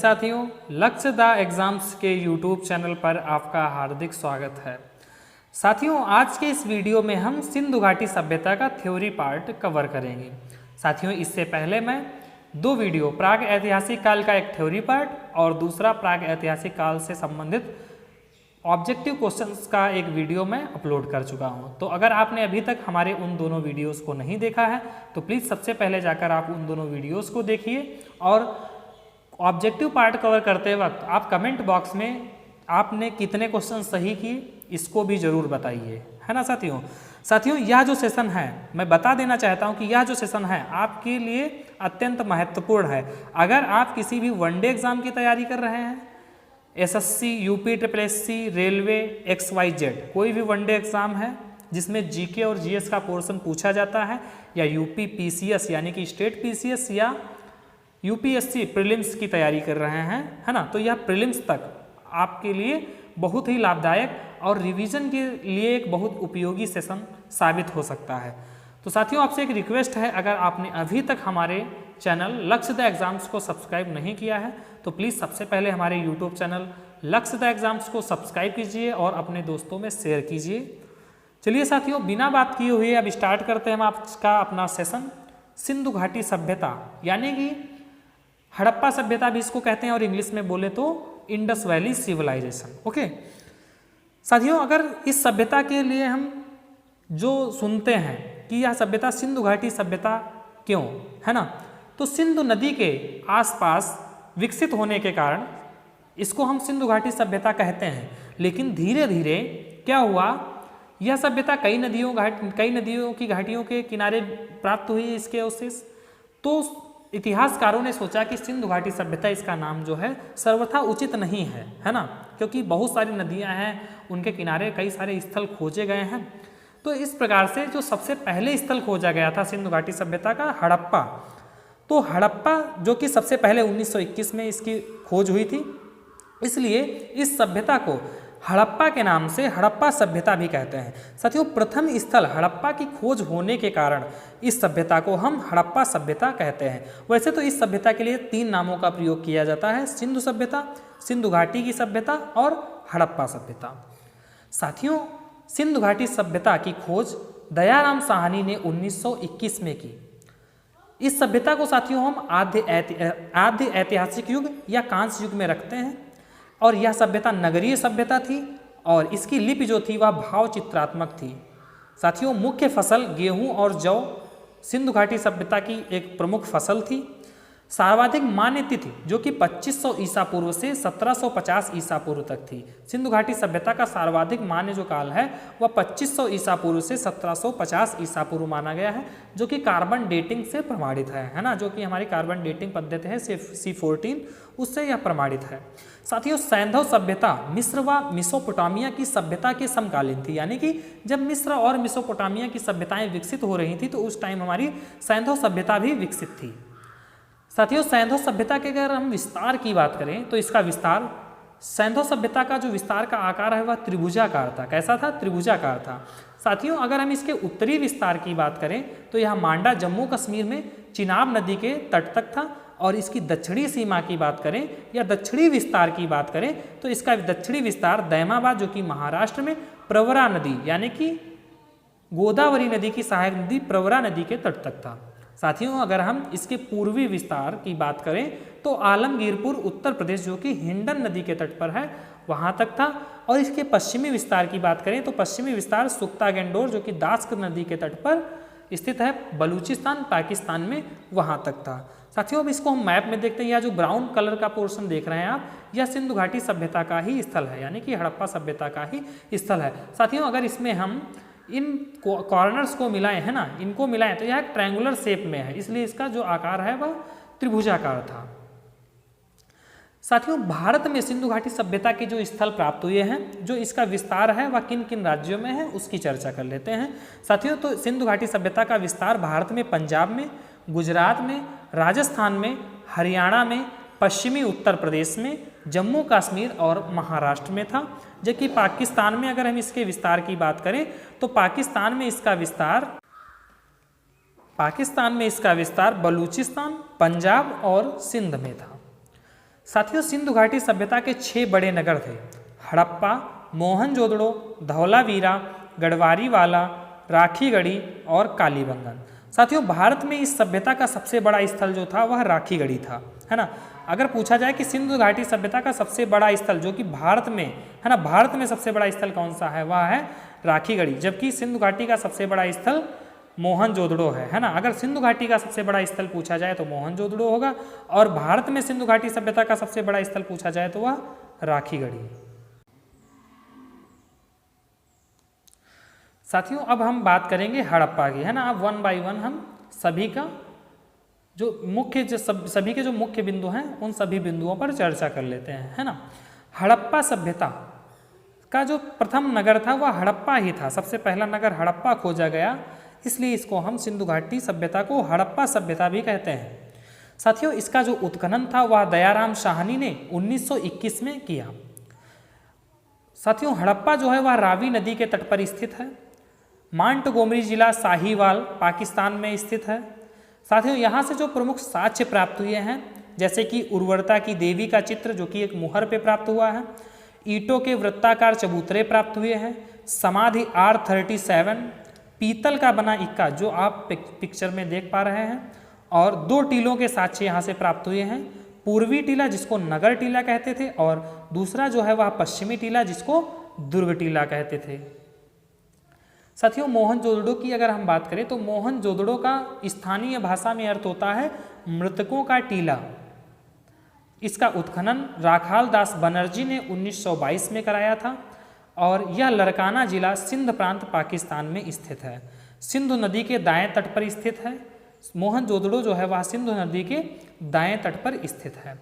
साथियों, लक्ष्य the exams के YouTube चैनल पर आपका हार्दिक स्वागत है। साथियों, आज के इस वीडियो में हम सिंधु घाटी सभ्यता का थ्योरी पार्ट कवर करेंगे। साथियों, इससे पहले मैं दो वीडियो, प्राग ऐतिहासिक काल का एक थ्योरी पार्ट और दूसरा प्राग ऐतिहासिक काल से संबंधित ऑब्जेक्टिव क्वेश्चंस का एक वीडियो मैं अपलोड कर चुका हूं। तो अगर आपने अभी तक हमारे उन दोनों वीडियोस को नहीं देखा है तो प्लीज़ सबसे पहले जाकर आप उन दोनों वीडियोस को देखिए और ऑब्जेक्टिव पार्ट कवर करते वक्त आप कमेंट बॉक्स में आपने कितने क्वेश्चन सही किए इसको भी ज़रूर बताइए, है ना साथियों। साथियों, यह जो सेशन है, मैं बता देना चाहता हूं कि यह जो सेशन है आपके लिए अत्यंत महत्वपूर्ण है। अगर आप किसी भी वनडे एग्जाम की तैयारी कर रहे हैं, SSC, UP, SSC, railway, XYZ, कोई भी वनडे एग्जाम है जिसमें जीके और जीएस का पोर्शन पूछा जाता है, या यूपी PCS यानी कि स्टेट PCS या यूपीएससी प्रीलिम्स की तैयारी कर रहे हैं, है ना, तो यह प्रीलिम्स तक आपके लिए बहुत ही लाभदायक और रिवीजन के लिए एक बहुत उपयोगी सेशन साबित हो सकता है। तो साथियों, आपसे एक रिक्वेस्ट है, अगर आपने अभी तक हमारे चैनल लक्ष्य द एग्जाम्स को सब्सक्राइब नहीं किया है तो प्लीज़ सबसे पहले हमारे यूट्यूब चैनल लक्ष्य द एग्जाम्स को सब्सक्राइब कीजिए और अपने दोस्तों में शेयर कीजिए। चलिए साथियों, बिना बात किए हुए अब स्टार्ट करते हैं हम आज का अपना सेशन, सिंधु घाटी सभ्यता यानी कि हड़प्पा सभ्यता भी इसको कहते हैं और इंग्लिश में बोले तो इंडस वैली सिविलाइजेशन। ओके साथियों, अगर इस सभ्यता के लिए हम जो सुनते हैं कि यह सभ्यता सिंधु घाटी सभ्यता क्यों, है ना, तो सिंधु नदी के आसपास विकसित होने के कारण इसको हम सिंधु घाटी सभ्यता कहते हैं। लेकिन धीरे धीरे क्या हुआ, यह सभ्यता कई नदियों की घाटियों के किनारे प्राप्त हुई इसके अवशेष। तो इतिहासकारों ने सोचा कि सिंधु घाटी सभ्यता, इसका नाम जो है सर्वथा उचित नहीं है ना, क्योंकि बहुत सारी नदियां हैं, उनके किनारे कई सारे स्थल खोजे गए हैं। तो इस प्रकार से जो सबसे पहले स्थल खोजा गया था सिंधु घाटी सभ्यता का, हड़प्पा, तो हड़प्पा जो कि सबसे पहले 1921 में इसकी खोज हुई थी, इसलिए इस सभ्यता को हड़प्पा के नाम से हड़प्पा सभ्यता भी कहते हैं। साथियों, प्रथम स्थल हड़प्पा की खोज होने के कारण इस सभ्यता को हम हड़प्पा सभ्यता कहते हैं। वैसे तो इस सभ्यता के लिए 3 नामों का प्रयोग किया जाता है, सिंधु सभ्यता, सिंधु घाटी की सभ्यता और हड़प्पा सभ्यता। साथियों, सिंधु घाटी सभ्यता की खोज दयाराम साहनी ने 1921 में की। इस सभ्यता को साथियों हम आद्य ऐतिहासिक युग या कांस्य युग में रखते हैं और यह सभ्यता नगरीय सभ्यता थी और इसकी लिपि जो थी वह भाव चित्रात्मक थी। साथियों, मुख्य फसल गेहूं और जौ सिंधु घाटी सभ्यता की एक प्रमुख फसल थी। सर्वाधिक मान्य तिथि जो कि 2500 ईसा पूर्व से 1750 ईसा पूर्व तक थी। सिंधु घाटी सभ्यता का सर्वाधिक मान्य जो काल है वह 2500 ईसा पूर्व से 1750 ईसा पूर्व माना गया है, जो कि कार्बन डेटिंग से प्रमाणित है ना, जो कि हमारी कार्बन डेटिंग पद्धति है C14, उससे यह प्रमाणित है। साथियों, सैंधव सभ्यता मिस्र व मिसोपोटामिया की सभ्यता के समकालीन थी, यानी कि जब मिस्र और मिसोपोटामिया की सभ्यताएं विकसित हो रही थी तो उस टाइम हमारी सैंधव सभ्यता भी विकसित थी। साथियों, सैंधव सभ्यता के अगर हम विस्तार की बात करें तो इसका विस्तार, सैंधव सभ्यता का जो विस्तार का आकार है वह त्रिभुजाकार था। कैसा था? त्रिभुजाकार था। साथियों, अगर हम इसके उत्तरी विस्तार की बात करें तो यह मांडा जम्मू कश्मीर में चिनाब नदी के तट तक था, और इसकी दक्षिणी सीमा की बात करें या दक्षिणी विस्तार की बात करें तो इसका दक्षिणी विस्तार दैमाबाद जो कि महाराष्ट्र में प्रवरा नदी यानी कि गोदावरी नदी की सहायक नदी प्रवरा नदी के तट तक था। साथियों, अगर हम इसके पूर्वी विस्तार की बात करें तो आलमगीरपुर उत्तर प्रदेश जो कि हिंडन नदी के तट पर है वहाँ तक था, और इसके पश्चिमी विस्तार की बात करें तो पश्चिमी विस्तार सुक्ता गेंडोर जो कि दास्क नदी के तट पर स्थित है बलूचिस्तान पाकिस्तान में, वहाँ तक था। साथियों, अब इसको हम मैप में देखते हैं, यह जो ब्राउन कलर का पोर्शन देख रहे हैं आप, यह सिंधु घाटी सभ्यता का ही स्थल है, यानी कि हड़प्पा सभ्यता का ही स्थल है। साथियों, अगर इसमें हम इन कॉर्नर्स को मिलाएं, है ना, इनको मिलाएं तो यह ट्रायंगुलर शेप में है, इसलिए इसका जो आकार है वह त्रिभुजाकार था। साथियों, भारत में सिंधु घाटी सभ्यता के जो स्थल प्राप्त हुए हैं, जो इसका विस्तार है वह किन किन राज्यों में है उसकी चर्चा कर लेते हैं। साथियों, तो सिंधु घाटी सभ्यता का विस्तार भारत में पंजाब में, गुजरात में, राजस्थान में, हरियाणा में, पश्चिमी उत्तर प्रदेश में, जम्मू कश्मीर और महाराष्ट्र में था। जबकि पाकिस्तान में अगर हम इसके विस्तार की बात करें तो पाकिस्तान में इसका विस्तार बलूचिस्तान, पंजाब और सिंध में था। साथियों सिंधु घाटी सभ्यता के 6 बड़े नगर थे, हड़प्पा, मोहनजोदड़ो, धौलावीरा, गढ़वारीवाला, राखीगढ़ी और कालीबंगन। साथियों भारत में इस सभ्यता का सबसे बड़ा स्थल जो था वह राखीगढ़ी था, है ना। अगर पूछा जाए कि सिंधु घाटी सभ्यता का सबसे बड़ा स्थल जो कि भारत में, है ना, भारत में सबसे बड़ा स्थल कौन सा है, वह है राखीगढ़ी, जबकि सिंधु घाटी का सबसे बड़ा स्थल मोहनजोदड़ो है ना। अगर सिंधु घाटी का सबसे बड़ा स्थल पूछा जाए तो मोहनजोदड़ो होगा, और भारत में सिंधु घाटी सभ्यता का सबसे बड़ा स्थल पूछा जाए तो वह राखीगढ़ी। साथियों अब हम बात करेंगे हड़प्पा की, है ना। अब 1 बाय 1 हम सभी का जो मुख्य सभी के जो मुख्य बिंदु हैं उन सभी बिंदुओं पर चर्चा कर लेते हैं, है ना। हड़प्पा सभ्यता का जो प्रथम नगर था वह हड़प्पा ही था, सबसे पहला नगर हड़प्पा खोजा गया, इसलिए इसको हम सिंधु घाटी सभ्यता को हड़प्पा सभ्यता भी कहते हैं। साथियों इसका जो उत्खनन था वह दयाराम शाहनी ने 1921 में किया। साथियों हड़प्पा जो है वह रावी नदी के तट पर स्थित है, मांटगोमरी जिला साहिवाल पाकिस्तान में स्थित है। साथियों यहाँ से जो प्रमुख साक्ष्य प्राप्त हुए हैं जैसे कि उर्वरता की देवी का चित्र जो कि एक मुहर पे प्राप्त हुआ है, ईंटों के वृत्ताकार चबूतरे प्राप्त हुए हैं, समाधि R37, पीतल का बना इक्का जो आप पिक्चर में देख पा रहे हैं, और 2 टीलों के साक्ष्य यहाँ से प्राप्त हुए हैं, पूर्वी टीला जिसको नगर टीला कहते थे और दूसरा जो है वह पश्चिमी टीला जिसको दुर्ग टीला कहते थे। साथियों मोहनजोदड़ो की अगर हम बात करें तो मोहनजोदड़ो का स्थानीय भाषा में अर्थ होता है मृतकों का टीला। इसका उत्खनन राखाल दास बनर्जी ने 1922 में कराया था और यह लड़काना जिला सिंध प्रांत पाकिस्तान में स्थित है, सिंधु नदी के दाएं तट पर स्थित है। मोहनजोदड़ो जो है वह सिंधु नदी के दाएं तट पर स्थित है।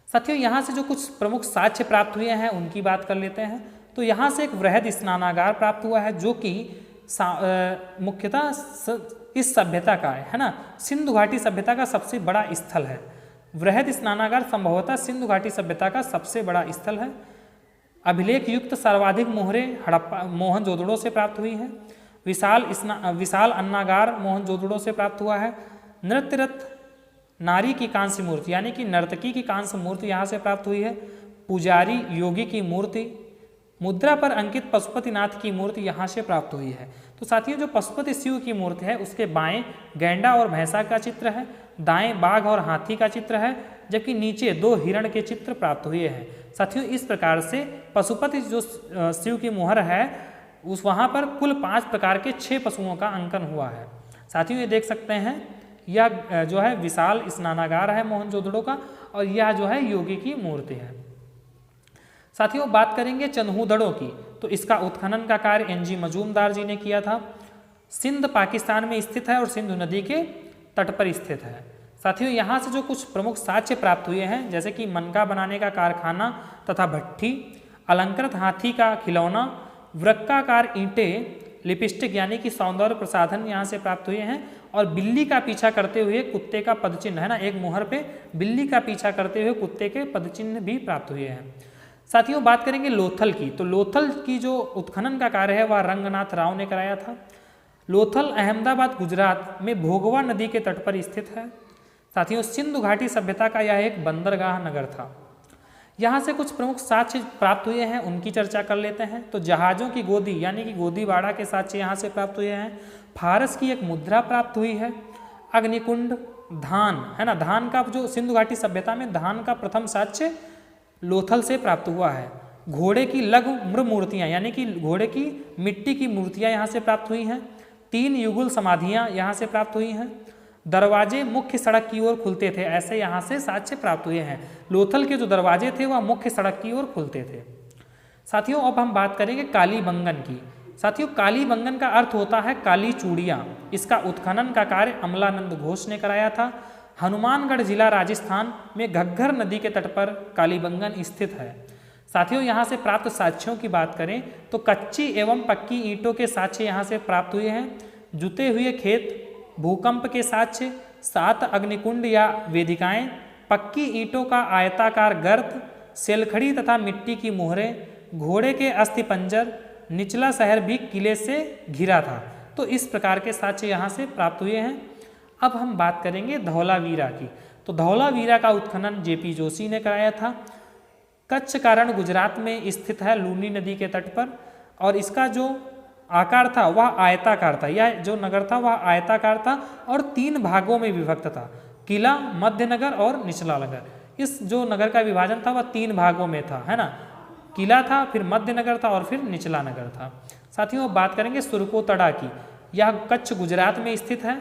साथियों यहाँ से जो कुछ प्रमुख साक्ष्य प्राप्त हुए हैं उनकी बात कर लेते हैं। तो यहाँ से एक वृहद स्नानागार प्राप्त हुआ है जो कि मुख्यतः इस सभ्यता का है ना, सिंधु घाटी सभ्यता का सबसे बड़ा स्थल है। वृहद स्नानागार संभवतः सिंधु घाटी सभ्यता का सबसे बड़ा स्थल है। अभिलेख युक्त सर्वाधिक मोहरें हड़प्पा मोहनजोदड़ो से प्राप्त हुई हैं। विशाल अन्नागार मोहनजोदड़ो से प्राप्त हुआ है। नृत्यरत नारी की कांस्य मूर्ति यानी कि नर्तकी की कांस्य मूर्ति यहाँ से प्राप्त हुई है। पुजारी योगी की मूर्ति, मुद्रा पर अंकित पशुपतिनाथ की मूर्ति यहाँ से प्राप्त हुई है। तो साथियों जो पशुपति शिव की मूर्ति है उसके बाएं गैंडा और भैंसा का चित्र है, दाएं बाघ और हाथी का चित्र है, जबकि नीचे 2 हिरण के चित्र प्राप्त हुए हैं। साथियों इस प्रकार से पशुपति जो शिव की मुहर है उस वहाँ पर कुल 5 प्रकार के 6 पशुओं का अंकन हुआ है। साथियों ये देख सकते हैं यह जो है विशाल स्नानागार है मोहनजोदड़ो का, और यह जो है योगी की मूर्ति है। साथियों बात करेंगे चन्हूदड़ो की, तो इसका उत्खनन का कार्य NG मजूमदार जी ने किया था। सिंध पाकिस्तान में स्थित है और सिंधु नदी के तट पर स्थित है। साथियों यहाँ से जो कुछ प्रमुख साक्ष्य प्राप्त हुए हैं जैसे कि मनका बनाने का कारखाना तथा भट्ठी, अलंकृत हाथी का खिलौना, वृक्काकार ईंटें, लिपस्टिक यानी कि सौंदर्य प्रसाधन यहाँ से प्राप्त हुए हैं, और बिल्ली का पीछा करते हुए कुत्ते का पदचिन्ह है ना, एक मुहर पे बिल्ली का पीछा करते हुए कुत्ते के पदचिन्ह भी प्राप्त हुए हैं। साथियों बात करेंगे लोथल की, तो लोथल की जो उत्खनन का कार्य है वह रंगनाथ राव ने कराया था। लोथल अहमदाबाद गुजरात में भोगवा नदी के तट पर स्थित है। साथियों सिंधु घाटी सभ्यता का यह एक बंदरगाह नगर था। यहाँ से कुछ प्रमुख साक्ष्य प्राप्त हुए हैं उनकी चर्चा कर लेते हैं। तो जहाज़ों की गोदी यानी कि गोदीबाड़ा के साक्ष्य यहाँ से प्राप्त हुए हैं। फारस की एक मुद्रा प्राप्त हुई है। अग्निकुंड, धान है ना, धान का जो सिंधु घाटी सभ्यता में धान का प्रथम साक्ष्य लोथल से प्राप्त हुआ है। घोड़े की लघु मृ मूर्तियाँ यानी कि घोड़े की मिट्टी की मूर्तियाँ यहाँ से प्राप्त हुई हैं। 3 युगल समाधियाँ यहाँ से प्राप्त हुई हैं। दरवाजे मुख्य सड़क की ओर खुलते थे, ऐसे यहाँ से साक्ष्य प्राप्त हुए हैं। लोथल के जो दरवाजे थे वह मुख्य सड़क की ओर खुलते थे। साथियों अब हम बात करेंगे कालीबंगन की। साथियों कालीबंगन का अर्थ होता है काली चूड़ियाँ। इसका उत्खनन का कार्य अमलानंद घोष ने कराया था। हनुमानगढ़ जिला राजस्थान में घग्गर नदी के तट पर कालीबंगन स्थित है। साथियों यहाँ से प्राप्त साक्ष्यों की बात करें तो कच्ची एवं पक्की ईंटों के साक्ष्य यहाँ से प्राप्त हुए हैं। जुते हुए खेत, भूकंप के साक्ष्य, 7 अग्निकुंड या वेदिकाएं, पक्की ईंटों का आयताकार गर्त, सेलखड़ी तथा मिट्टी की मोहरें, घोड़े के अस्थिपंजर, निचला शहर भी किले से घिरा था। तो इस प्रकार के साक्ष्य यहाँ से प्राप्त हुए हैं। अब हम बात करेंगे धौलावीरा की। तो धौलावीरा का उत्खनन जेपी जोशी ने कराया था। कच्छ कारण गुजरात में स्थित है, लूनी नदी के तट पर, और इसका जो आकार था वह आयताकार था। यह जो नगर था वह आयताकार था और 3 भागों में विभक्त था, किला, मध्य नगर और निचला नगर। इस जो नगर का विभाजन था वह 3 भागों में था, है ना। किला था, फिर मध्य नगर था और फिर निचला नगर था। साथियों बात करेंगे सुरकोतड़ा की। यह कच्छ गुजरात में स्थित है।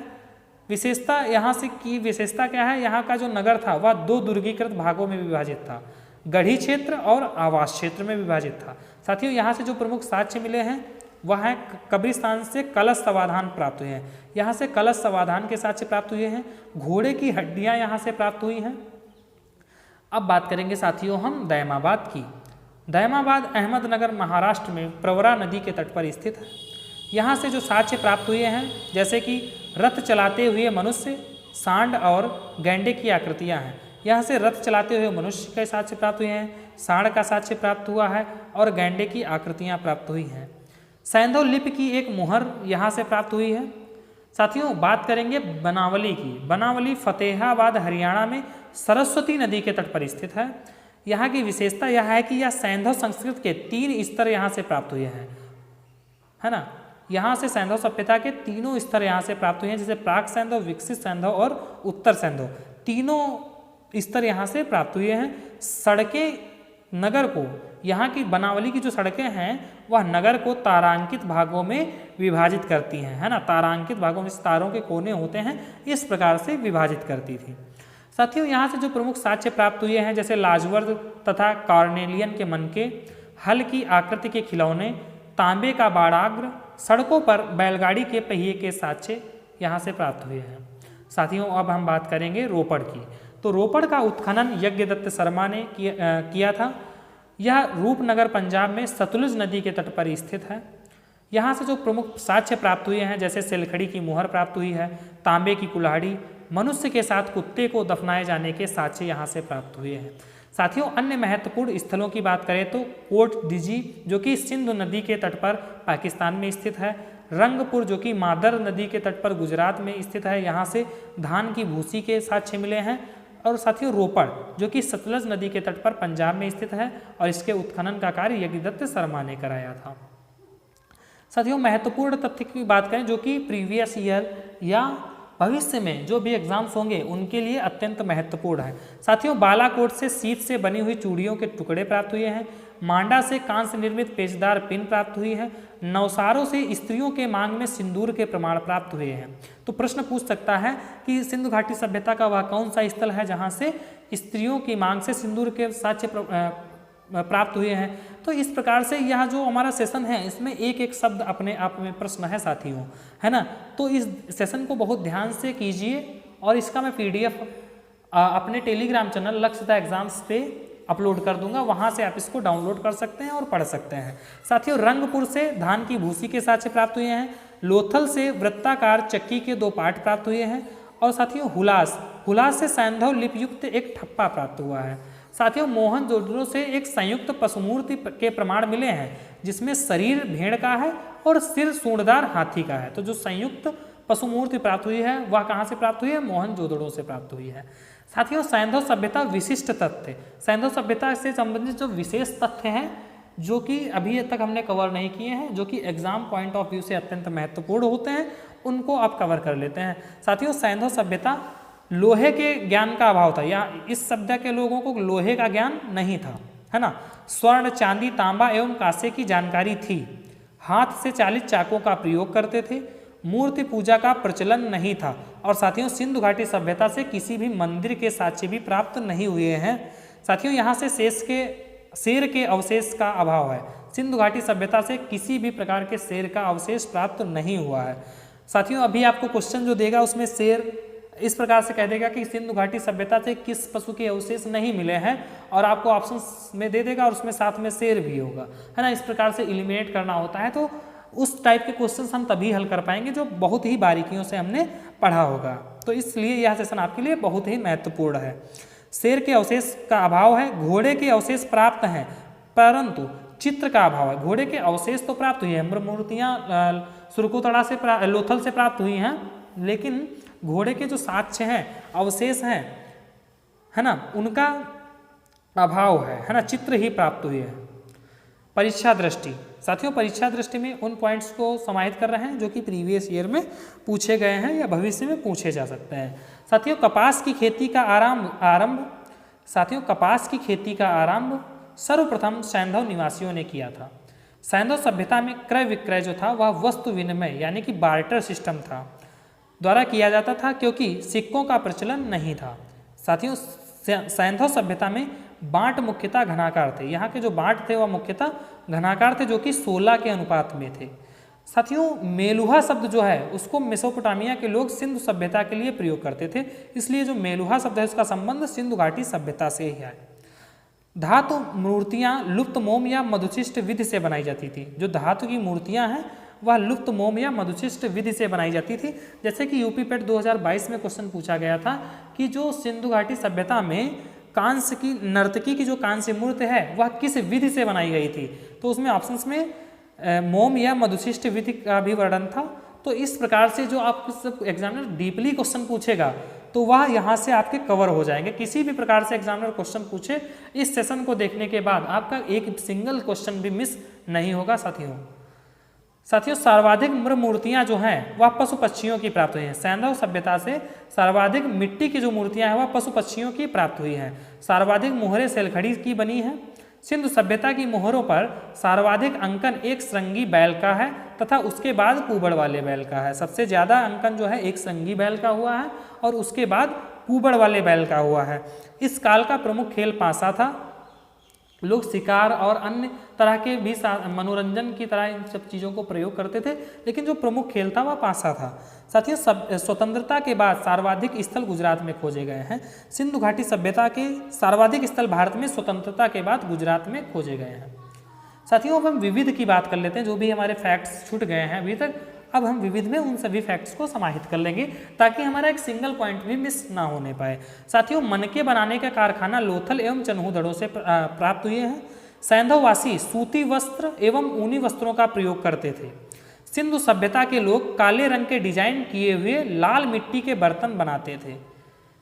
विशेषता यहाँ से की विशेषता क्या है, यहाँ का जो नगर था वह 2 दुर्गीकृत भागों में विभाजित था, गढ़ी क्षेत्र और आवास क्षेत्र में विभाजित था। साथियों यहाँ से जो प्रमुख साक्ष्य मिले हैं वह है कब्रिस्तान से कलश समाधान प्राप्त हुए हैं। यहाँ से कलश समाधान के साक्ष्य प्राप्त हुए हैं। घोड़े की हड्डियाँ यहाँ से प्राप्त हुई हैं। अब बात करेंगे साथियों हम दैमाबाद की। दैमाबाद अहमदनगर महाराष्ट्र में प्रवरा नदी के तट पर स्थित है। यहाँ से जो साक्ष्य प्राप्त हुए हैं जैसे कि रथ चलाते हुए मनुष्य, सांड और गैंडे की आकृतियाँ हैं। यहाँ से रथ चलाते हुए मनुष्य के साक्ष्य प्राप्त हुए हैं, सांड का साक्ष्य प्राप्त हुआ है और गैंडे की आकृतियाँ प्राप्त हुई हैं। सैंधव लिपि की एक मुहर यहाँ से प्राप्त हुई है। साथियों बात करेंगे बनावली की। बनावली फतेहाबाद हरियाणा में सरस्वती नदी के तट पर स्थित है। यहाँ की विशेषता यह है कि यह सैंधव संस्कृत के 3 स्तर यहाँ से प्राप्त हुए हैं, है ना। यहाँ से सैंधव सभ्यता के 3 स्तर यहाँ से प्राप्त हुए हैं, जैसे प्राक सैंधव, विकसित सैंधव और उत्तर सैंधव, 3 स्तर यहाँ से प्राप्त हुए हैं। सड़कें नगर को, यहाँ की बनावली की जो सड़कें हैं वह नगर को तारांकित भागों में विभाजित करती हैं, है ना। तारांकित भागों में तारों के कोने होते हैं, इस प्रकार से विभाजित करती थी। साथियों यहाँ से जो प्रमुख साक्ष्य प्राप्त हुए हैं जैसे लाजवर्द तथा कार्नेलियन के मनके, हल की आकृति के खिलौने, तांबे का बाड़ाग्र, सड़कों पर बैलगाड़ी के पहिए के साक्ष्य यहाँ से प्राप्त हुए हैं। साथियों अब हम बात करेंगे रोपड़ की। तो रोपड़ का उत्खनन यज्ञदत्त शर्मा ने किया था। यह रूपनगर पंजाब में सतलुज नदी के तट पर स्थित है। यहाँ से जो प्रमुख साक्ष्य प्राप्त हुए हैं जैसे सिलखड़ी की मुहर प्राप्त हुई है, तांबे की कुल्हाड़ी, मनुष्य के साथ कुत्ते को दफनाए जाने के साक्ष्य यहाँ से प्राप्त हुए हैं। साथियों अन्य महत्वपूर्ण स्थलों की बात करें तो कोट दिजी जो कि सिंधु नदी के तट पर पाकिस्तान में स्थित है, रंगपुर जो कि मादर नदी के तट पर गुजरात में स्थित है, यहाँ से धान की भूसी के साक्ष्य मिले हैं। और साथियों रोपड़ जो कि सतलज नदी के तट पर पंजाब में स्थित है और इसके उत्खनन का कार्य यज्ञदत्त शर्मा ने कराया था। साथियों महत्वपूर्ण तथ्य की बात करें जो कि प्रीवियस ईयर या भविष्य में जो भी एग्जाम्स होंगे उनके लिए अत्यंत महत्वपूर्ण है। साथियों बालाकोट से सीप से बनी हुई चूड़ियों के टुकड़े प्राप्त हुए हैं। मांडा से कांस्य निर्मित पेचदार पिन प्राप्त हुई है। नवसारों से स्त्रियों के मांग में सिंदूर के प्रमाण प्राप्त हुए हैं। तो प्रश्न पूछ सकता है कि सिंधु घाटी सभ्यता का वह कौन सा स्थल है जहाँ से स्त्रियों की मांग से सिंदूर के साक्ष्य प्राप्त हुए हैं। तो इस प्रकार से यह जो हमारा सेशन है इसमें एक एक शब्द अपने आप में प्रश्न है साथियों, है ना। तो इस सेशन को बहुत ध्यान से कीजिए और इसका मैं PDF अपने टेलीग्राम चैनल लक्ष्यता एग्जाम्स पे अपलोड कर दूंगा, वहाँ से आप इसको डाउनलोड कर सकते हैं और पढ़ सकते हैं। साथियों रंगपुर से धान की भूसी के साक्ष्य प्राप्त हुए हैं। लोथल से वृत्ताकार चक्की के 2 पार्ट प्राप्त हुए हैं। और साथियों हुलास से सैंधव लिपयुक्त एक ठप्पा प्राप्त हुआ है। साथियों मोहनजोदड़ो से एक संयुक्त पशुमूर्ति के प्रमाण मिले हैं जिसमें शरीर भेड़ का है और सिर सूंडदार हाथी का है। तो जो संयुक्त पशुमूर्ति प्राप्त हुई है वह कहाँ से प्राप्त हुई है, मोहनजोदड़ो से प्राप्त हुई है। साथियों सैंधव सभ्यता विशिष्ट तथ्य, सैंधव सभ्यता से संबंधित जो विशेष तथ्य हैं जो कि अभी तक हमने कवर नहीं किए हैं, जो कि एग्जाम पॉइंट ऑफ व्यू से अत्यंत महत्वपूर्ण होते हैं, उनको आप कवर कर लेते हैं। साथियों सैंधव सभ्यता लोहे के ज्ञान का अभाव था, या इस सभ्यता के लोगों को लोहे का ज्ञान नहीं था, है ना। स्वर्ण, चांदी, तांबा एवं कांसे की जानकारी थी। हाथ से चालित चाकों का प्रयोग करते थे। मूर्ति पूजा का प्रचलन नहीं था। और साथियों सिंधु घाटी सभ्यता से किसी भी मंदिर के साक्ष्य भी प्राप्त नहीं हुए हैं। साथियों यहाँ से शेर के अवशेष का अभाव है। सिंधु घाटी सभ्यता से किसी भी प्रकार के शेर का अवशेष प्राप्त नहीं हुआ है। साथियों अभी आपको क्वेश्चन जो देगा उसमें शेर इस प्रकार से कह देगा कि सिंधु घाटी सभ्यता से किस पशु के अवशेष नहीं मिले हैं, और आपको ऑप्शन में दे देगा और उसमें साथ में शेर भी होगा, है ना। इस प्रकार से एलिमिनेट करना होता है। तो उस टाइप के क्वेश्चंस हम तभी हल कर पाएंगे जो बहुत ही बारीकियों से हमने पढ़ा होगा। तो इसलिए यह सेशन आपके लिए बहुत ही महत्वपूर्ण है। शेर के अवशेष का अभाव है। घोड़े के अवशेष प्राप्त हैं परंतु चित्र का अभाव है। घोड़े के अवशेष तो प्राप्त हुई है, मूर्तियाँ सुरकोतड़ा से लोथल से प्राप्त हुई हैं, लेकिन घोड़े के जो साक्ष्य हैं, अवशेष हैं, है ना, उनका अभाव है ना, चित्र ही प्राप्त हुए हैं। परीक्षा दृष्टि, साथियों परीक्षा दृष्टि में उन पॉइंट्स को समाहित कर रहे हैं जो कि प्रीवियस ईयर में पूछे गए हैं या भविष्य में पूछे जा सकते हैं। साथियों कपास की खेती का आरंभ सर्वप्रथम सैंधव निवासियों ने किया था। सैंधव सभ्यता में क्रय विक्रय जो था वह वस्तु विनिमय यानी कि बार्टर सिस्टम था द्वारा किया जाता था, क्योंकि सिक्कों का प्रचलन नहीं था। साथियों सैंधव सभ्यता में बांट मुख्यतः घनाकार थे। यहाँ के जो बांट थे वह मुख्यतः घनाकार थे, जो कि 16 के अनुपात में थे। साथियों मेलुहा शब्द जो है उसको मेसोपोटामिया के लोग सिंधु सभ्यता के लिए प्रयोग करते थे, इसलिए जो मेलुहा शब्द है उसका संबंध सिंधु घाटी सभ्यता से ही है। धातु मूर्तियां लुप्त मोम या मधुशिष्ट विधि से बनाई जाती थी। जो धातु की मूर्तियां हैं वह लुप्त मोम या मधुशिष्ट विधि से बनाई जाती थी। जैसे कि यूपी पेट 2022 में क्वेश्चन पूछा गया था कि जो सिंधु घाटी सभ्यता में कांस्य की नर्तकी की जो कांस्य मूर्ति है वह किस विधि से बनाई गई थी, तो उसमें ऑप्शंस में मोम या मधुशिष्ट विधि का भी वर्णन था। तो इस प्रकार से जो आप एग्जामिनर डीपली क्वेश्चन पूछेगा तो वह यहाँ से आपके कवर हो जाएंगे। किसी भी प्रकार से एग्जामिनर क्वेश्चन पूछे इस सेशन को देखने के बाद आपका एक सिंगल क्वेश्चन भी मिस नहीं होगा। साथियों सर्वाधिक मूर्तियां जो हैं वह पशु पक्षियों की प्राप्त हुई हैं। सैंधव सभ्यता से सर्वाधिक मिट्टी की जो मूर्तियां हैं वह पशु पक्षियों की प्राप्त हुई हैं। सर्वाधिक मोहरें सेलखड़ी की बनी हैं। सिंधु सभ्यता की मोहरों पर सर्वाधिक अंकन एक श्रृंगी बैल का है तथा उसके बाद कुबड़ वाले बैल का है। सबसे ज्यादा अंकन जो है एक श्रृंगी बैल का हुआ है और उसके बाद कुबड़ वाले बैल का हुआ है। इस काल का प्रमुख खेल पासा था। लोग शिकार और अन्य तरह के भी मनोरंजन की तरह इन सब चीज़ों को प्रयोग करते थे, लेकिन जो प्रमुख खेल था वह पासा था। साथियों स्वतंत्रता के बाद सर्वाधिक स्थल गुजरात में खोजे गए हैं। सिंधु घाटी सभ्यता के सर्वाधिक स्थल भारत में स्वतंत्रता के बाद गुजरात में खोजे गए हैं। साथियों अब हम विविध की बात कर लेते हैं। जो भी हमारे फैक्ट्स छूट गए हैं अभी तक, अब हम विविध में उन सभी फैक्ट्स को समाहित कर लेंगे ताकि हमारा एक सिंगल पॉइंट भी मिस ना होने पाए। साथियों मनके बनाने का कारखाना लोथल एवं चन्हूदड़ों से प्राप्त हुए हैं। सैंधववासी सूती वस्त्र एवं ऊनी वस्त्रों का प्रयोग करते थे। सिंधु सभ्यता के लोग काले रंग के डिजाइन किए हुए लाल मिट्टी के बर्तन बनाते थे।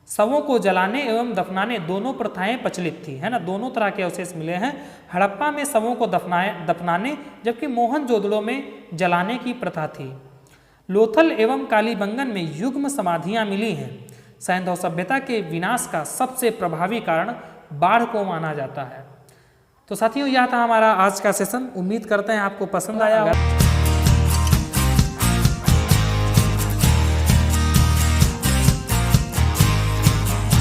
शवों को जलाने एवं दफनाने दोनों प्रथाएं प्रचलित थी, है ना, दोनों तरह के अवशेष मिले हैं। हड़प्पा में शवों को दफनाने जबकि मोहनजोदड़ो में जलाने की प्रथा थी। लोथल एवं कालीबंगन में युग्म समाधियां मिली हैं। सैंधव सभ्यता के विनाश का सबसे प्रभावी कारण बाढ़ को माना जाता है। तो साथियों यह था हमारा आज का सेशन। उम्मीद करते हैं आपको पसंद आया होगा।